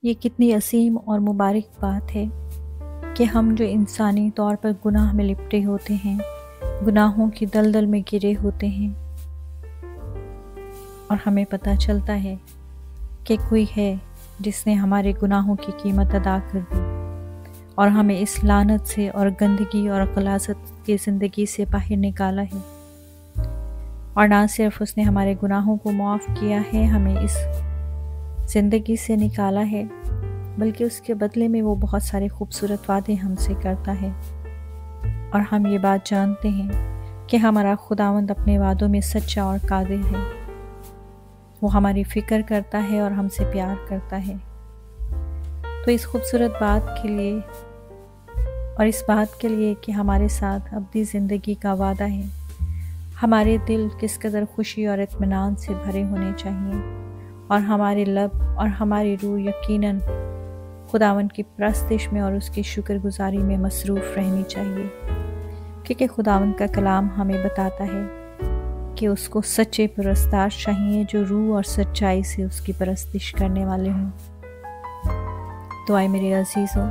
یہ کتنی عظیم اور مبارک بات ہے کہ ہم جو انسانی طور پر گناہ میں لپٹے ہوتے ہیں، گناہوں کی دلدل میں گرے ہوتے ہیں، اور ہمیں پتہ چلتا ہے کہ کوئی ہے جس نے ہمارے گناہوں کی قیمت ادا کر دی اور ہمیں اس لعنت سے اور گندگی اور غلاظت کی زندگی سے باہر نکالا ہے۔ اور نہ صرف اس نے ہمارے گناہوں کو معاف کیا ہے، ہمیں اس زندگی سے نکالا ہے، بلکہ اس کے بدلے میں وہ بہت سارے خوبصورت وعدے ہم سے کرتا ہے۔ اور ہم یہ بات جانتے ہیں کہ ہمارا خداوند اپنے وعدوں میں سچا اور قادر ہے۔ وہ ہماری فکر کرتا ہے اور ہم سے پیار کرتا ہے۔ تو اس خوبصورت بات کے لیے اور اس بات کے لیے کہ ہمارے ساتھ ابدی زندگی کا وعدہ ہے، ہمارے دل کس قدر خوشی اور اطمینان سے بھرے ہونے چاہیے، اور ہمارے لب اور ہماری روح یقیناً خداوند کی پرستش میں اور اس کی شکر گزاری میں مصروف رہنی چاہیے، کیونکہ خداوند کا کلام ہمیں بتاتا ہے کہ اس کو سچے پرستار چاہیے جو روح اور سچائی سے اس کی پرستش کرنے والے ہوں۔ تو آئے میرے عزیزوں،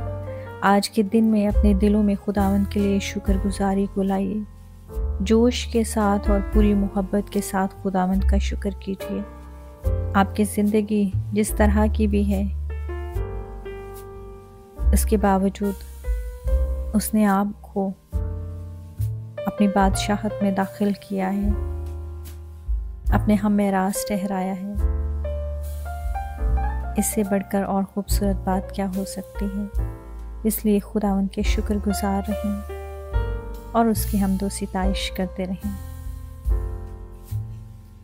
آج کے دن میں اپنے دلوں میں خداوند کے لیے شکر گزاری کو لائیے، جوش کے ساتھ اور پوری محبت کے ساتھ خداوند کا شکر کیجیے۔ آپ کی زندگی جس طرح کی بھی ہے، اس کے باوجود اس نے آپ کو اپنی بادشاہت میں داخل کیا ہے، اپنے ہم معراج ٹھہرایا ہے۔ اس سے بڑھ کر اور خوبصورت بات کیا ہو سکتی ہے؟ اس لیے خداوند کے شکر گزار رہیں اور اس کی حمد و ستائش کرتے رہیں۔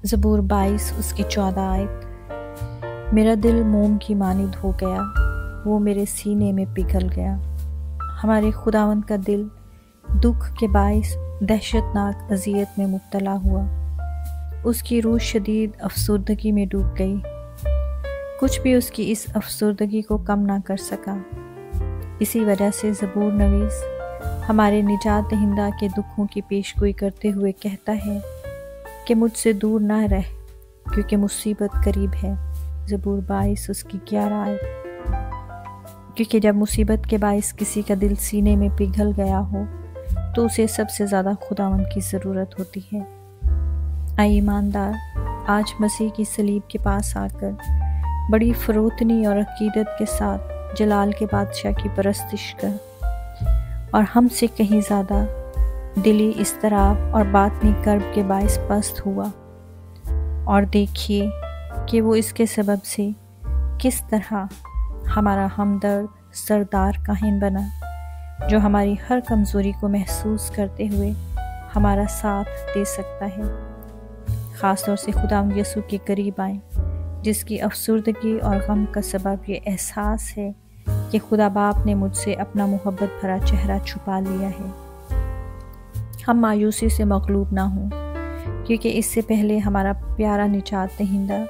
زبور 22 اس کی 14 آیت۔ میرا دل موم کی مانند ہو گیا، وہ میرے سینے میں پگھل گیا۔ ہمارے خداوند کا دل دکھ کے باعث دہشت ناک اذیت میں مبتلا ہوا، اس کی روح شدید افسردگی میں ڈوب گئی، کچھ بھی اس کی اس افسردگی کو کم نہ کر سکا۔ اسی وجہ سے زبور نویس ہمارے نجات دہندہ کے دکھوں کی پیشگوئی کرتے ہوئے کہتا ہے کہ مجھ سے دور نہ رہ، کیونکہ مصیبت قریب ہے۔ زبور 22 اس کی 11 آیت۔ کیونکہ جب مصیبت کے باعث کسی کا دل سینے میں پگھل گیا ہو تو اسے سب سے زیادہ خداوند کی ضرورت ہوتی ہے۔ اے ایماندار، آج مسیح کی صلیب کے پاس آ کر بڑی فروتنی اور عقیدت کے ساتھ جلال کے بادشاہ کی پرستش کر، اور ہم سے کہیں زیادہ دلی اضطراب اور باطنی کرب کے باعث پست ہوا، اور دیکھیے کہ وہ اس کے سبب سے کس طرح ہمارا ہمدرد سردار کاہن بنا، جو ہماری ہر کمزوری کو محسوس کرتے ہوئے ہمارا ساتھ دے سکتا ہے۔ خاص طور سے خداوند یسوع کے قریب آئیں، جس کی افسردگی اور غم کا سبب یہ احساس ہے کہ خدا باپ نے مجھ سے اپنا محبت بھرا چہرہ چھپا لیا ہے۔ ہم مایوسی سے مغلوب نہ ہوں، کیونکہ اس سے پہلے ہمارا پیارا نجات دہندہ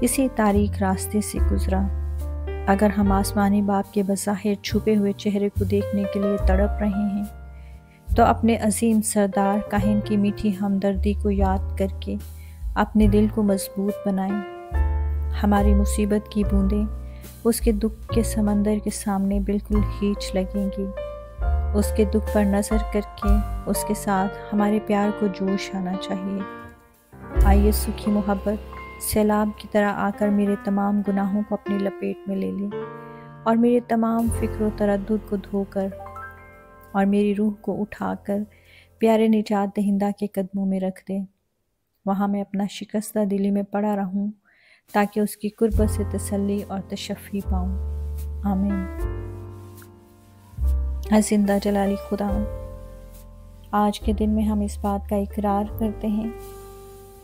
اسی تاریک راستے سے گزرا۔ اگر ہم آسمانی باپ کے بظاہر چھپے ہوئے چہرے کو دیکھنے کے لیے تڑپ رہے ہیں، تو اپنے عظیم سردار کاہن کی میٹھی ہمدردی کو یاد کر کے اپنے دل کو مضبوط بنائیں۔ ہماری مصیبت کی بوندیں اس کے دکھ کے سمندر کے سامنے بالکل ہیچ لگیں گی۔ اس کے دکھ پر نظر کر کے اس کے ساتھ ہمارے پیار کو جوش آنا چاہیے۔ آئیے یسوع کی محبت سیلاب کی طرح آ کر میرے تمام گناہوں کو اپنی لپیٹ میں لے لے، اور میرے تمام فکر و تردد کو دھو کر اور میری روح کو اٹھا کر پیارے نجات دہندہ کے قدموں میں رکھ دے۔ وہاں میں اپنا شکستہ دلی میں پڑا رہوں تاکہ اس کی قربت سے تسلی اور تشفی پاؤں۔ آمین۔ اے زندہ جلالی خداوند، آج کے دن میں ہم اس بات کا اقرار کرتے ہیں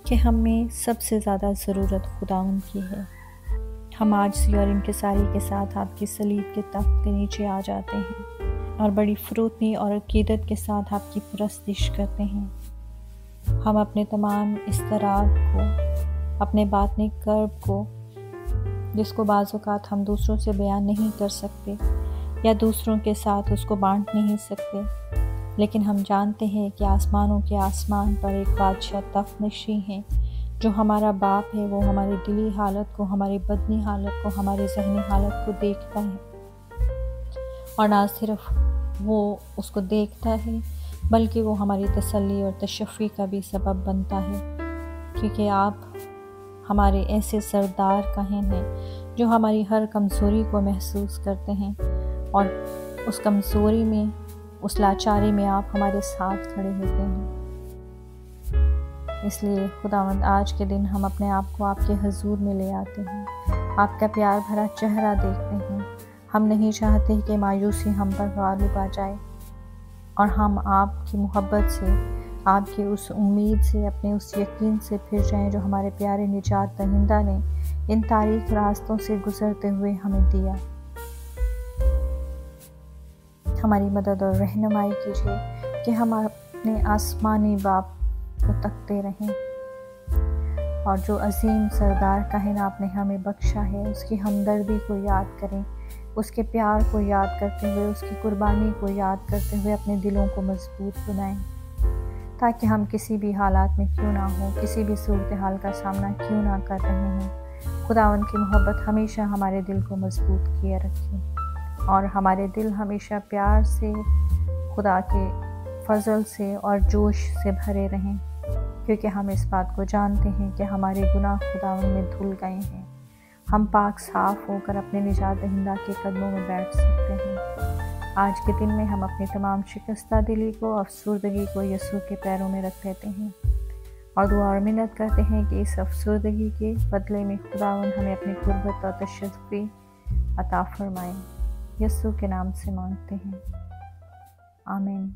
کہ ہمیں سب سے زیادہ ضرورت خداوند کی ہے۔ ہم عاجزی اور انکساری کے ساتھ آپ کی صلیب کے تخت کے نیچے آ جاتے ہیں اور بڑی فروتنی اور عقیدت کے ساتھ آپ کی پرستش کرتے ہیں۔ ہم اپنے تمام اضطراب کو، اپنے باطنی کرب کو، جس کو بعض اوقات ہم دوسروں سے بیان نہیں کر سکتے یا دوسروں کے ساتھ اس کو بانٹ نہیں سکتے، لیکن ہم جانتے ہیں کہ آسمانوں کے آسمان پر ایک بادشاہ تخت نشین ہیں جو ہمارا باپ ہے وہ ہماری دلی حالت کو، ہماری بدنی حالت کو، ہماری ذہنی حالت کو دیکھتا ہے، اور نہ صرف وہ اس کو دیکھتا ہے بلکہ وہ ہماری تسلی اور تشفی کا بھی سبب بنتا ہے، کیونکہ آپ ہمارے ایسے سردار کہیں ہیں جو ہماری ہر کمزوری کو محسوس کرتے ہیں، اور اس کمزوری میں، اس لاچاری میں آپ ہمارے ساتھ کھڑے ہوتے ہیں۔ اس لیے خداوند آج کے دن ہم اپنے آپ کو آپ کے حضور میں لے آتے ہیں، آپ کا پیار بھرا چہرہ دیکھتے ہیں۔ ہم نہیں چاہتے کہ مایوسی ہم پر غالب آ جائے، اور ہم آپ کی محبت سے، آپ کی اس امید سے، اپنے اس یقین سے پھر جائیں جو ہمارے پیارے نجات دہندہ نے ان تاریک راستوں سے گزرتے ہوئے ہمیں دیا۔ ہماری مدد اور رہنمائی کیجیے کہ ہم اپنے آسمانی باپ کو تکتے رہیں، اور جو عظیم سردار کائن آپ نے ہمیں بخشا ہے اس کی ہمدردی کو یاد کریں، اس کے پیار کو یاد کرتے ہوئے، اس کی قربانی کو یاد کرتے ہوئے اپنے دلوں کو مضبوط بنائیں، تاکہ ہم کسی بھی حالات میں کیوں نہ ہوں، کسی بھی صورتحال کا سامنا کیوں نہ کر رہے ہوں، خداوند کی محبت ہمیشہ ہمارے دل کو مضبوط کیے رکھے، اور ہمارے دل ہمیشہ پیار سے، خدا کے فضل سے اور جوش سے بھرے رہیں، کیونکہ ہم اس بات کو جانتے ہیں کہ ہمارے گناہ خداوند میں دھل گئے ہیں، ہم پاک صاف ہو کر اپنے نجات دہندہ کے قدموں میں بیٹھ سکتے ہیں۔ آج کے دن میں ہم اپنی تمام شکستہ دلی کو، افسردگی کو یسوع کے پیروں میں رکھ دیتے ہیں، اور دعا اور منت کرتے ہیں کہ اس افسردگی کے بدلے میں خداوند ہمیں اپنی قربت اور تشفی عطا فرمائے۔ یسوع کے نام سے مانگتے ہیں، آمین۔